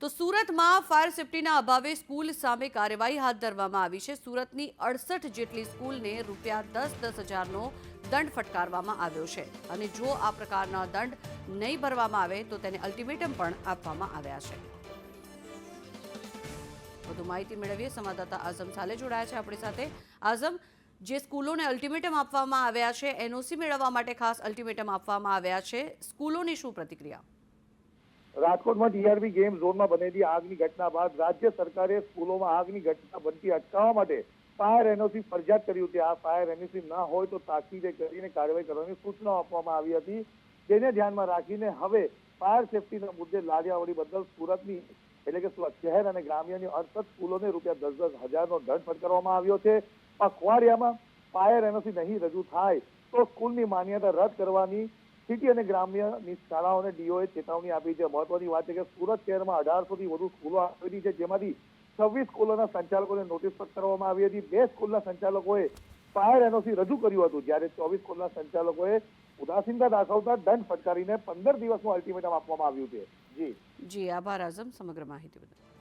તો સુરતમાં ફાયર સેફટીના અભાવે સ્કૂલ સામે કાર્યવાહી હાથ ધરવામાં આવી છે। સુરતની 68 જેટલી સ્કૂલને ₹10,000નો દંડ ફટકારવામાં આવ્યો છે અને જો આ પ્રકારના દંડ નહીં ભરવામાં આવે તો તેને અલ્ટિમેટમ પણ આપવામાં આવ્યા છે। વધુ માહિતી મેળવીએ, સંવાદદાતા આઝમ સાલે જોડાયા છે આપણી સાથે। આઝમ, જે સ્કૂલોને અલ્ટિમેટમ આપવામાં આવ્યા છે, એનઓસી મેળવવા માટે ખાસ અલ્ટિમેટમ આપવામાં આવ્યા છે, સ્કૂલોની શું પ્રતિક્રિયા? રાજકોટમાં ટીઆરપી ગેમ ઝોનમાં બનેલી આગની ઘટના બાદ રાજ્ય સરકારે સ્કૂલોમાં આગની ઘટના બનતી અટકાવવા માટે ફાયર એનઓસી ફરજિયાત કર્યું હતી। આ ફાયર એનઓસી ન હોય તો તાકીદે કરીને કાર્યવાહી કરવાની સૂચના આપવામાં આવી હતી, જેને ધ્યાનમાં રાખીને હવે ફાયર સેફટીના મુદ્દે લાડિયાવડી બદલ સુરતની એટલે કે સુરત શહેર અને ગ્રામ્યની 68 સ્કૂલોને ₹10,000નો દંડ ફટકારવામાં આવ્યો છે। પખવાડિયામાં ફાયર એનઓસી નહીં રજૂ થાય તો સ્કૂલની માન્યતા રદ કરવાની સિટી અને ગ્રામ્યની શાળાઓને ડીઓએ ચેતવણી આપી છે। મહત્વની વાત છે કે સુરત શહેરમાં 1800થી વધુ સ્કૂલો આવેલી છે, જેમાંથી 26 સ્કૂલોના સંચાલકોને નોટિસ ફટકારવામાં આવી હતી। 2 સ્કૂલના સંચાલકોએ ફાયર એનઓસી રજૂ કર્યું હતું, જ્યારે 24 સ્કૂલના સંચાલકોએ ઉદાસીનતા દાખવતા દંડ ફટકારીને 15 દિવસનું અલ્ટિમેટમ આપવામાં આવ્યું છે। જી, આભાર આઝમ સમગ્ર માહિતી બદલ।